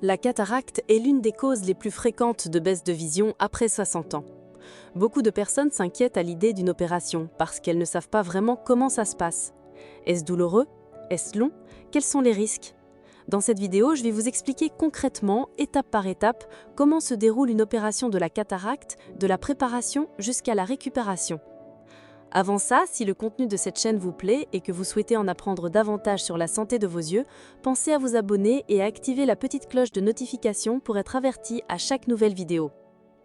La cataracte est l'une des causes les plus fréquentes de baisse de vision après 60 ans. Beaucoup de personnes s'inquiètent à l'idée d'une opération parce qu'elles ne savent pas vraiment comment ça se passe. Est-ce douloureux? Est-ce long? Quels sont les risques? Dans cette vidéo, je vais vous expliquer concrètement, étape par étape, comment se déroule une opération de la cataracte, de la préparation jusqu'à la récupération. Avant ça, si le contenu de cette chaîne vous plaît et que vous souhaitez en apprendre davantage sur la santé de vos yeux, pensez à vous abonner et à activer la petite cloche de notification pour être averti à chaque nouvelle vidéo.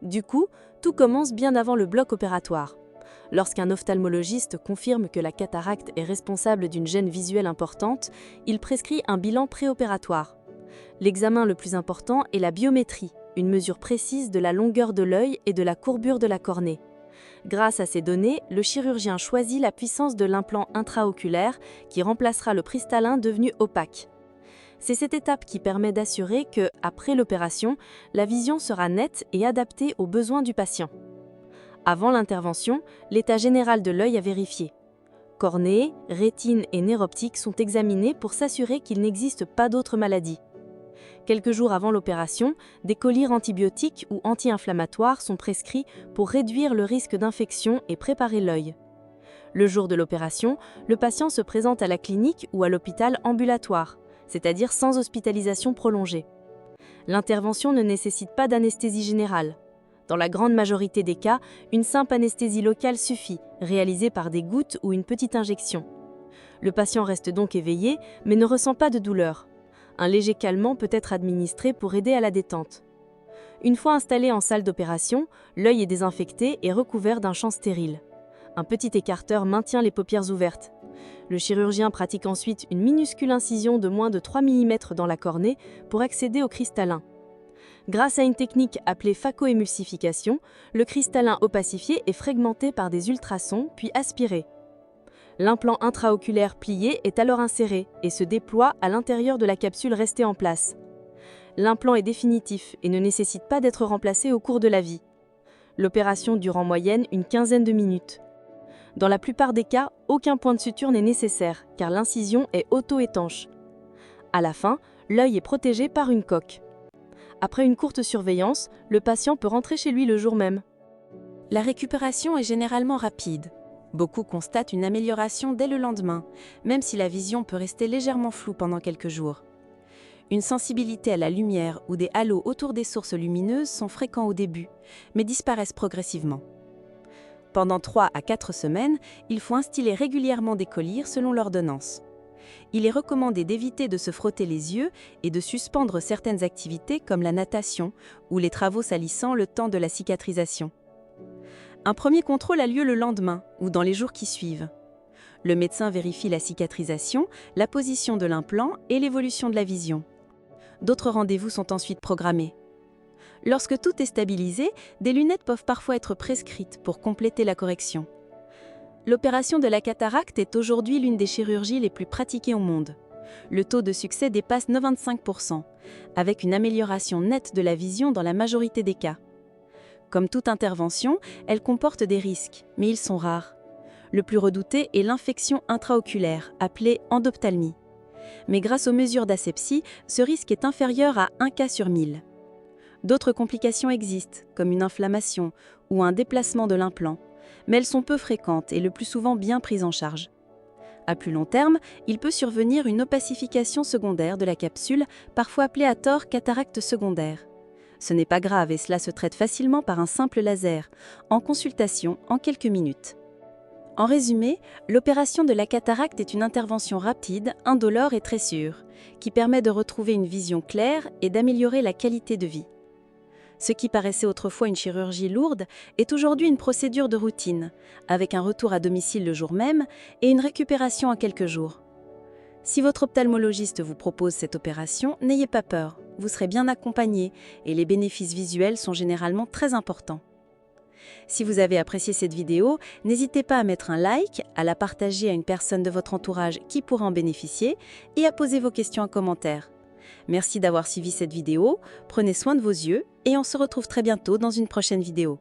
Du coup, tout commence bien avant le bloc opératoire. Lorsqu'un ophtalmologiste confirme que la cataracte est responsable d'une gêne visuelle importante, il prescrit un bilan préopératoire. L'examen le plus important est la biométrie, une mesure précise de la longueur de l'œil et de la courbure de la cornée. Grâce à ces données, le chirurgien choisit la puissance de l'implant intraoculaire qui remplacera le cristallin devenu opaque. C'est cette étape qui permet d'assurer que, après l'opération, la vision sera nette et adaptée aux besoins du patient. Avant l'intervention, l'état général de l'œil est vérifié. Cornée, rétine et nerfs optiques sont examinés pour s'assurer qu'il n'existe pas d'autres maladies. Quelques jours avant l'opération, des collyres antibiotiques ou anti-inflammatoires sont prescrits pour réduire le risque d'infection et préparer l'œil. Le jour de l'opération, le patient se présente à la clinique ou à l'hôpital ambulatoire, c'est-à-dire sans hospitalisation prolongée. L'intervention ne nécessite pas d'anesthésie générale. Dans la grande majorité des cas, une simple anesthésie locale suffit, réalisée par des gouttes ou une petite injection. Le patient reste donc éveillé, mais ne ressent pas de douleur. Un léger calmant peut être administré pour aider à la détente. Une fois installé en salle d'opération, l'œil est désinfecté et recouvert d'un champ stérile. Un petit écarteur maintient les paupières ouvertes. Le chirurgien pratique ensuite une minuscule incision de moins de 3 mm dans la cornée pour accéder au cristallin. Grâce à une technique appelée phacoémulsification, le cristallin opacifié est fragmenté par des ultrasons puis aspiré. L'implant intraoculaire plié est alors inséré et se déploie à l'intérieur de la capsule restée en place. L'implant est définitif et ne nécessite pas d'être remplacé au cours de la vie. L'opération dure en moyenne une quinzaine de minutes. Dans la plupart des cas, aucun point de suture n'est nécessaire car l'incision est auto-étanche. À la fin, l'œil est protégé par une coque. Après une courte surveillance, le patient peut rentrer chez lui le jour même. La récupération est généralement rapide. Beaucoup constatent une amélioration dès le lendemain, même si la vision peut rester légèrement floue pendant quelques jours. Une sensibilité à la lumière ou des halos autour des sources lumineuses sont fréquents au début, mais disparaissent progressivement. Pendant 3 à 4 semaines, il faut instiller régulièrement des collyres selon l'ordonnance. Il est recommandé d'éviter de se frotter les yeux et de suspendre certaines activités comme la natation ou les travaux salissants le temps de la cicatrisation. Un premier contrôle a lieu le lendemain ou dans les jours qui suivent. Le médecin vérifie la cicatrisation, la position de l'implant et l'évolution de la vision. D'autres rendez-vous sont ensuite programmés. Lorsque tout est stabilisé, des lunettes peuvent parfois être prescrites pour compléter la correction. L'opération de la cataracte est aujourd'hui l'une des chirurgies les plus pratiquées au monde. Le taux de succès dépasse 95%, avec une amélioration nette de la vision dans la majorité des cas. Comme toute intervention, elle comporte des risques, mais ils sont rares. Le plus redouté est l'infection intraoculaire, appelée endophthalmie. Mais grâce aux mesures d'asepsie, ce risque est inférieur à 1 cas sur 1000. D'autres complications existent, comme une inflammation ou un déplacement de l'implant, mais elles sont peu fréquentes et le plus souvent bien prises en charge. À plus long terme, il peut survenir une opacification secondaire de la capsule, parfois appelée à tort cataracte secondaire. Ce n'est pas grave et cela se traite facilement par un simple laser, en consultation en quelques minutes. En résumé, l'opération de la cataracte est une intervention rapide, indolore et très sûre, qui permet de retrouver une vision claire et d'améliorer la qualité de vie. Ce qui paraissait autrefois une chirurgie lourde est aujourd'hui une procédure de routine, avec un retour à domicile le jour même et une récupération en quelques jours. Si votre ophtalmologiste vous propose cette opération, n'ayez pas peur, vous serez bien accompagné et les bénéfices visuels sont généralement très importants. Si vous avez apprécié cette vidéo, n'hésitez pas à mettre un like, à la partager à une personne de votre entourage qui pourra en bénéficier et à poser vos questions en commentaire. Merci d'avoir suivi cette vidéo, prenez soin de vos yeux et on se retrouve très bientôt dans une prochaine vidéo.